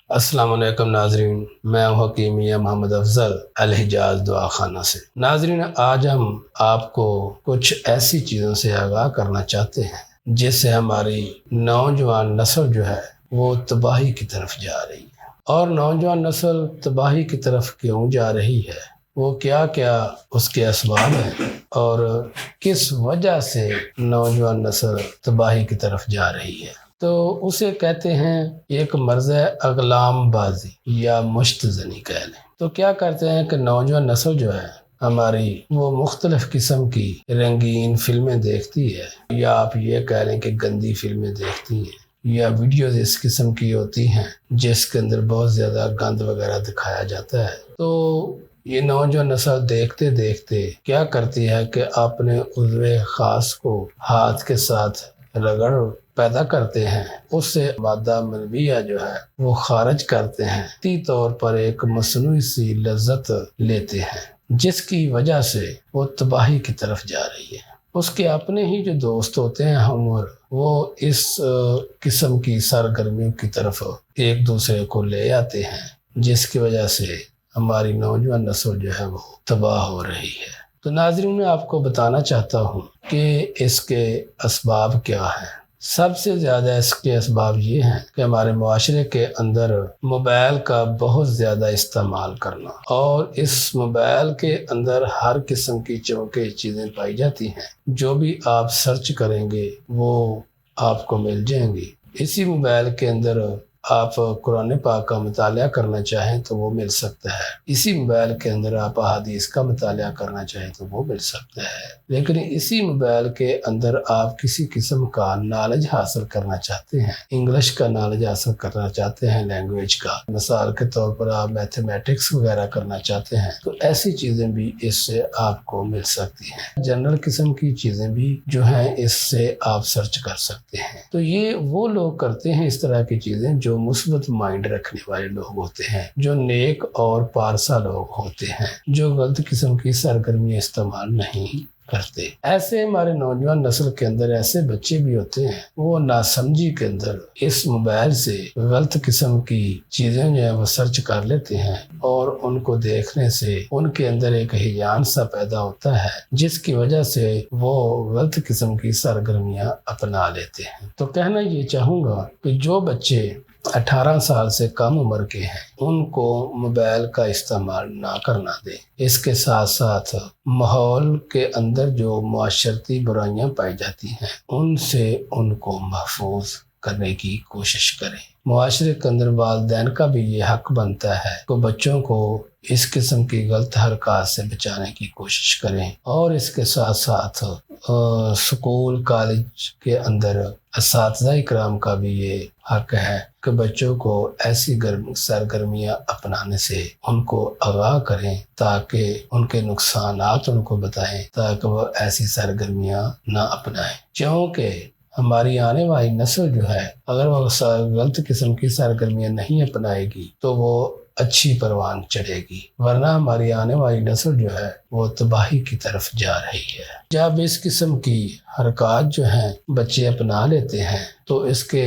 السلام علیکم ناظرین، میں ہوں حکیم میاں محمد افضل الحجاز دعا خانہ سے۔ ناظرین، آج ہم آپ کو کچھ ایسی چیزوں سے آگاہ کرنا چاہتے ہیں جس سے ہماری نوجوان نسل جو ہے وہ تباہی کی طرف جا رہی ہے۔ اور نوجوان نسل تباہی کی طرف کیوں جا رہی ہے، وہ کیا کیا اس کے اسباب ہیں اور کس وجہ سے نوجوان نسل تباہی کی طرف جا رہی ہے، تو اسے کہتے ہیں ایک مرض اقلام بازی یا مشت زنی کہہ لیں۔ تو کیا کرتے ہیں کہ نوجوان نسل جو ہے ہماری وہ مختلف قسم کی رنگین فلمیں دیکھتی ہے، یا آپ یہ کہہ لیں کہ گندی فلمیں دیکھتی ہیں، یا ویڈیوز اس قسم کی ہوتی ہیں جس کے اندر بہت زیادہ گند وغیرہ دکھایا جاتا ہے۔ تو یہ نوجوان نسل دیکھتے دیکھتے کیا کرتی ہے کہ اپنے عضو خاص کو ہاتھ کے ساتھ رگڑ پیدا کرتے ہیں، اس سے مادہ منویہ جو ہے وہ خارج کرتے ہیں، تی طور پر ایک مصنوعی سی لذت لیتے ہیں، جس کی وجہ سے وہ تباہی کی طرف جا رہی ہے۔ اس کے اپنے ہی جو دوست ہوتے ہیں ہم اور وہ اس قسم کی سرگرمیوں کی طرف ایک دوسرے کو لے آتے ہیں، جس کی وجہ سے ہماری نوجوان نسل جو ہے وہ تباہ ہو رہی ہے۔ تو ناظرین، میں آپ کو بتانا چاہتا ہوں کہ اس کے اسباب کیا ہیں۔ سب سے زیادہ اس کے اسباب یہ ہیں کہ ہمارے معاشرے کے اندر موبائل کا بہت زیادہ استعمال کرنا، اور اس موبائل کے اندر ہر قسم کی چونکہ چیزیں پائی جاتی ہیں، جو بھی آپ سرچ کریں گے وہ آپ کو مل جائیں گی۔ اسی موبائل کے اندر آپ قرآن پاک کا مطالعہ کرنا چاہیں تو وہ مل سکتا ہے، اسی موبائل کے اندر آپ احادیث کا مطالعہ کرنا چاہیں تو وہ مل سکتا ہے، لیکن اسی موبائل کے اندر آپ کسی قسم کا نالج حاصل کرنا چاہتے ہیں، انگلش کا نالج حاصل کرنا چاہتے ہیں، لینگویج کا، مثال کے طور پر آپ میتھمیٹکس وغیرہ کرنا چاہتے ہیں، تو ایسی چیزیں بھی اس سے آپ کو مل سکتی ہیں۔ جنرل قسم کی چیزیں بھی جو ہیں اس سے آپ سرچ کر سکتے ہیں۔ تو یہ وہ لوگ کرتے ہیں اس طرح کی چیزیں جو مثبت مائنڈ رکھنے والے لوگ ہوتے ہیں، جو نیک اور پارسا لوگ ہوتے ہیں، جو غلط قسم کی سرگرمیاں استعمال نہیں کرتے۔ ایسے ہمارے نوجوان نسل کے اندر ایسے بچے بھی ہوتے ہیں، وہ ناسمجھی کے اندر اس موبائل سے غلط قسم کی چیزیں جو ہیں وہ سرچ کر لیتے ہیں، اور ان کو دیکھنے سے ان کے اندر ایک ہیجان سا پیدا ہوتا ہے، جس کی وجہ سے وہ غلط قسم کی سرگرمیاں اپنا لیتے ہیں۔ تو کہنا یہ چاہوں گا کہ جو بچے 18 سال سے کم عمر کے ہیں ان کو موبائل کا استعمال نہ کرنا دیں۔ اس کے ساتھ ساتھ ماحول کے اندر جو معاشرتی برائیاں پائی جاتی ہیں ان سے ان کو محفوظ کرنے کی کوشش کریں۔ معاشرے کے اندر والدین کا بھی یہ حق بنتا ہے کہ بچوں کو اس قسم کی غلط حرکات سے بچانے کی کوشش کریں، اور اس کے ساتھ ساتھ سکول کالج کے اندر اساتذہ اکرام کا بھی یہ حق ہے کہ بچوں کو ایسی سرگرمیاں اپنانے سے ان کو آگاہ کریں، تاکہ ان کے نقصانات ان کو بتائیں، تاکہ وہ ایسی سرگرمیاں نہ اپنائیں۔ کیونکہ ہماری آنے والی نسل جو ہے اگر وہ غلط قسم کی سرگرمیاں نہیں اپنائے گی تو وہ اچھی پروان چڑھے گی، ورنہ ہماری آنے والی نسل جو ہے وہ تباہی کی طرف جا رہی ہے۔ جب اس قسم کی حرکات جو ہیں بچے اپنا لیتے ہیں تو اس کے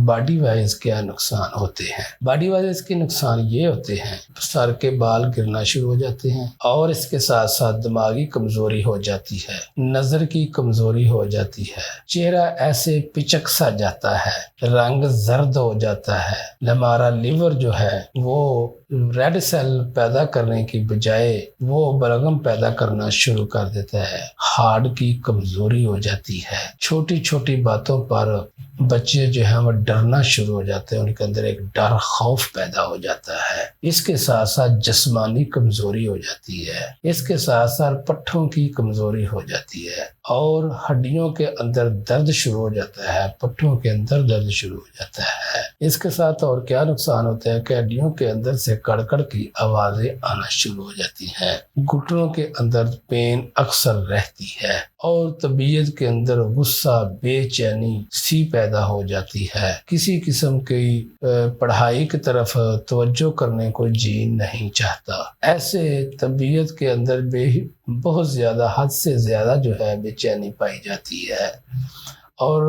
باڈی وائز کیا نقصان ہوتے ہیں؟ باڈی وائز اس کے نقصان یہ ہوتے ہیں، سر کے بال گرنا شروع ہو جاتے ہیں، اور اس کے ساتھ ساتھ دماغی کمزوری ہو جاتی ہے، نظر کی کمزوری ہو جاتی ہے، چہرہ ایسے پچک سا جاتا ہے، رنگ زرد ہو جاتا ہے، ہمارا لیور جو ہے وہ ریڈ سیل پیدا کرنے کی بجائے وہ بلغم پیدا کرنا شروع کر دیتا ہے، ہارٹ کی کمزوری ہو جاتی ہے، چھوٹی چھوٹی باتوں پر بچے جو ہیں وہ ڈرنا شروع ہو جاتے ہیں، ان کے اندر ایک ڈر خوف پیدا ہو جاتا ہے۔ اس کے ساتھ ساتھ جسمانی کمزوری ہو جاتی ہے، اس کے ساتھ ساتھ پٹھوں کی کمزوری ہو جاتی ہے، اور ہڈیوں کے اندر درد شروع ہو جاتا ہے، پٹھوں کے اندر درد شروع ہو جاتا ہے۔ اس کے ساتھ اور کیا نقصان ہوتا ہے کہ ہڈیوں کے اندر سے کڑکڑ کی آوازیں آنا شروع ہو جاتی ہیں، گھٹنوں کے اندر پین اکثر رہتی ہے، اور طبیعت کے اندر غصہ، بے چینی سی پیدا ہو جاتی ہے، کسی قسم کی پڑھائی کی طرف توجہ کرنے کو جی نہیں چاہتا۔ ایسے طبیعت کے اندر بہت زیادہ حد سے زیادہ جو ہے بے چینی پائی جاتی ہے، اور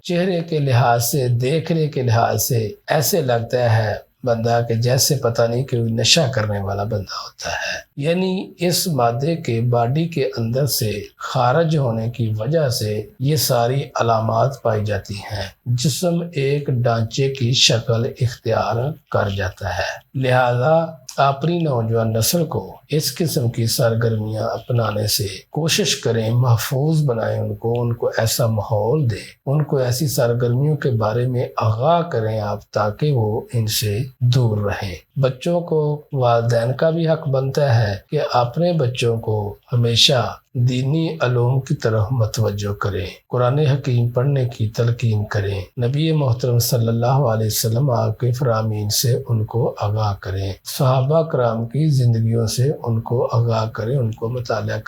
چہرے کے لحاظ سے، دیکھنے کے لحاظ سے ایسے لگتا ہے بندہ کہ جیسے پتہ نہیں کہ نشہ کرنے والا بندہ ہوتا ہے، یعنی اس مادے کے باڈی کے اندر سے خارج ہونے کی وجہ سے یہ ساری علامات پائی جاتی ہیں، جسم ایک ڈھانچے کی شکل اختیار کر جاتا ہے۔ لہذا اپنی نوجوان نسل کو اس قسم کی سرگرمیاں اپنانے سے کوشش کریں، محفوظ بنائیں، ان کو ایسا ماحول دیں، ان کو ایسی سرگرمیوں کے بارے میں آگاہ کریں آپ، تاکہ وہ ان سے دور رہیں۔ بچوں کو والدین کا بھی حق بنتا ہے کہ اپنے بچوں کو ہمیشہ دینی علوم کی طرف متوجہ کریں، قرآن حکیم پڑھنے کی تلقین کریں، نبی محترم صلی اللہ علیہ وسلم آپ کے فرامین سے ان کو آگاہ کریں، صحابہ کرام کی زندگیوں سے ان کو آگاہ کریں، ان کو مطالعہ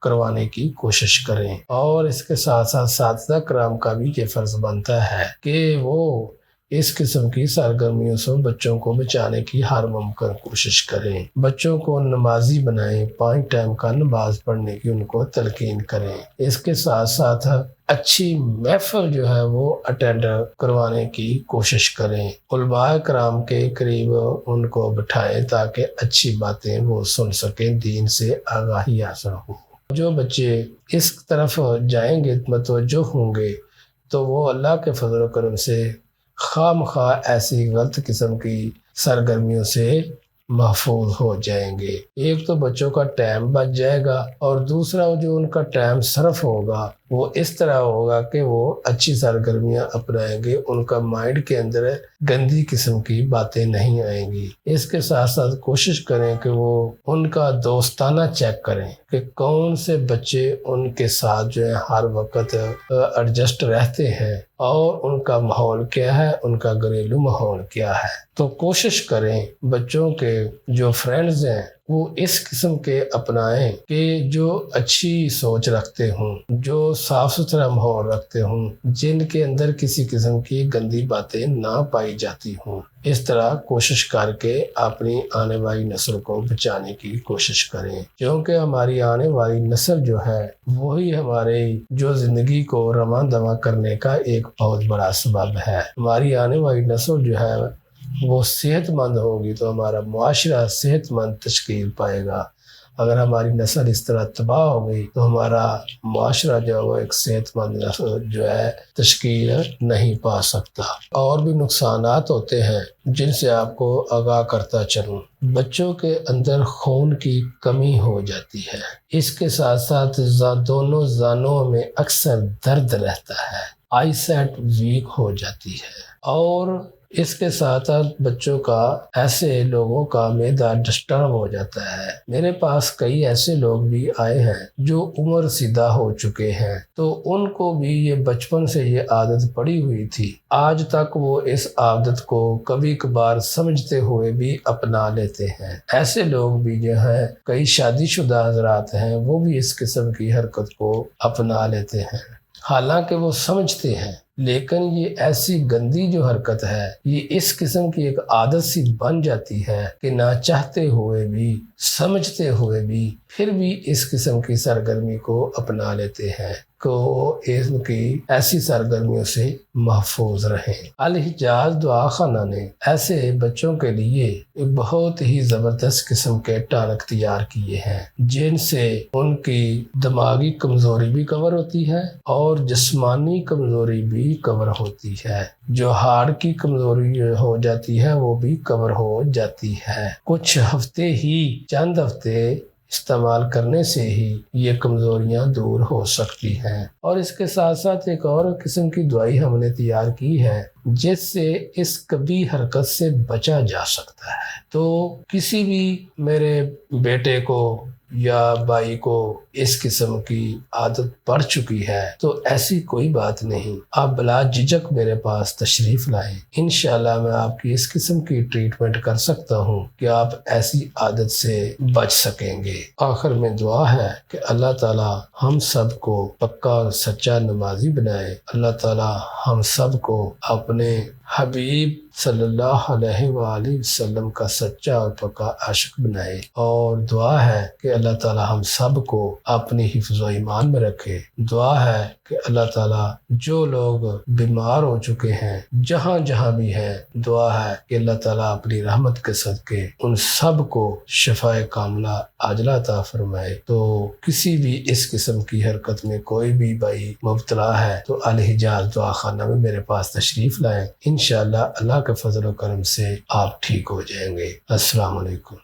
کروانے کی کوشش کریں۔ اور اس کے ساتھ ساتھ اساتذہ کرام کا بھی یہ فرض بنتا ہے کہ وہ اس قسم کی سرگرمیوں سے بچوں کو بچانے کی ہر ممکن کوشش کریں، بچوں کو نمازی بنائیں، 5 ٹائم کا نماز پڑھنے کی ان کو تلقین کریں۔ اس کے ساتھ ساتھ اچھی محفل جو ہے وہ اٹینڈ کروانے کی کوشش کریں، علماء کرام کے قریب ان کو بٹھائیں تاکہ اچھی باتیں وہ سن سکیں، دین سے آگاہی حاصل ہو۔ جو بچے اس طرف جائیں گے، متوجہ ہوں گے، تو وہ اللہ کے فضل و کرم سے خواہ مخواہ ایسی غلط قسم کی سرگرمیوں سے محفوظ ہو جائیں گے۔ ایک تو بچوں کا ٹائم بچ جائے گا، اور دوسرا جو ان کا ٹائم صرف ہوگا وہ اس طرح ہوگا کہ وہ اچھی سرگرمیاں اپنائیں گے، ان کا مائنڈ کے اندر گندی قسم کی باتیں نہیں آئیں گی۔ اس کے ساتھ ساتھ کوشش کریں کہ وہ ان کا دوستانہ چیک کریں کہ کون سے بچے ان کے ساتھ جو ہے ہر وقت ایڈجسٹ رہتے ہیں، اور ان کا ماحول کیا ہے، ان کا گھریلو ماحول کیا ہے۔ تو کوشش کریں بچوں کے جو فرینڈز ہیں وہ اس قسم کے اپنائیں کہ جو اچھی سوچ رکھتے ہوں، جو صاف ستھرا ماحول رکھتے ہوں، جن کے اندر کسی قسم کی گندی باتیں نہ پائی جاتی ہوں۔ اس طرح کوشش کر کے اپنی آنے والی نسل کو بچانے کی کوشش کریں، کیونکہ ہماری آنے والی نسل جو ہے وہی ہمارے جو زندگی کو رواں دواں کرنے کا ایک بہت بڑا سبب ہے۔ ہماری آنے والی نسل جو ہے وہ صحت مند ہوگی تو ہمارا معاشرہ صحت مند تشکیل پائے گا۔ اگر ہماری نسل اس طرح تباہ ہو گئی تو ہمارا معاشرہ جو ہے وہ ایک صحت مند نسل جو ہے تشکیل نہیں پا سکتا۔ اور بھی نقصانات ہوتے ہیں جن سے آپ کو آگاہ کرتا چلوں۔ بچوں کے اندر خون کی کمی ہو جاتی ہے، اس کے ساتھ ساتھ دونوں زانوں میں اکثر درد رہتا ہے، آئی سائٹ ویک ہو جاتی ہے، اور اس کے ساتھ ساتھ بچوں کا ایسے لوگوں کا معدہ ڈسٹرب ہو جاتا ہے۔ میرے پاس کئی ایسے لوگ بھی آئے ہیں جو عمر سیدھا ہو چکے ہیں، تو ان کو بھی یہ بچپن سے یہ عادت پڑی ہوئی تھی، آج تک وہ اس عادت کو کبھی کبھار سمجھتے ہوئے بھی اپنا لیتے ہیں۔ ایسے لوگ بھی جو ہیں، کئی شادی شدہ حضرات ہیں، وہ بھی اس قسم کی حرکت کو اپنا لیتے ہیں، حالانکہ وہ سمجھتے ہیں، لیکن یہ ایسی گندی جو حرکت ہے، یہ اس قسم کی ایک عادت سی بن جاتی ہے کہ نہ چاہتے ہوئے بھی، سمجھتے ہوئے بھی، پھر بھی اس قسم کی سرگرمی کو اپنا لیتے ہیں کو ان کی ایسی سرگرمیوں سے محفوظ رہیں۔ الحجاز دعا خانہ نے ایسے بچوں کے لیے ایک بہت ہی زبردست قسم کے ٹانک تیار کیے ہیں، جن سے ان کی دماغی کمزوری بھی کور ہوتی ہے اور جسمانی کمزوری بھی کور ہوتی ہے، جو ہارٹ کی کمزوری ہو جاتی ہے وہ بھی کور ہو جاتی ہے۔ کچھ ہفتے ہی، چند ہفتے استعمال کرنے سے ہی یہ کمزوریاں دور ہو سکتی ہیں۔ اور اس کے ساتھ ساتھ ایک اور قسم کی دوائی ہم نے تیار کی ہے جس سے اس کبھی حرکت سے بچا جا سکتا ہے۔ تو کسی بھی میرے بیٹے کو یا بھائی کو اس قسم کی عادت پڑ چکی ہے تو ایسی کوئی بات نہیں، آپ بلا جھجک میرے پاس تشریف لائیں، انشاءاللہ میں آپ کی اس قسم کی ٹریٹمنٹ کر سکتا ہوں کہ آپ ایسی عادت سے بچ سکیں گے۔ آخر میں دعا ہے کہ اللہ تعالی ہم سب کو پکا اور سچا نمازی بنائے، اللہ تعالی ہم سب کو اپنے حبیب صلی اللہ علیہ وآلہ وسلم کا سچا اور پکا عاشق بنائے، اور دعا ہے کہ اللہ تعالی ہم سب کو اپنی حفظ و ایمان میں رکھے۔ دعا ہے کہ اللہ تعالی جو لوگ بیمار ہو چکے ہیں جہاں جہاں بھی ہیں، دعا ہے کہ اللہ تعالیٰ اپنی رحمت کے صدقے ان سب کو شفائے کاملہ عاجلہ عطا فرمائے۔ تو کسی بھی اس قسم کی حرکت میں کوئی بھی بھائی مبتلا ہے تو الحجاز دعا خانہ میں میرے پاس تشریف لائیں، انشاءاللہ اللہ کے فضل و کرم سے آپ ٹھیک ہو جائیں گے۔ السلام علیکم۔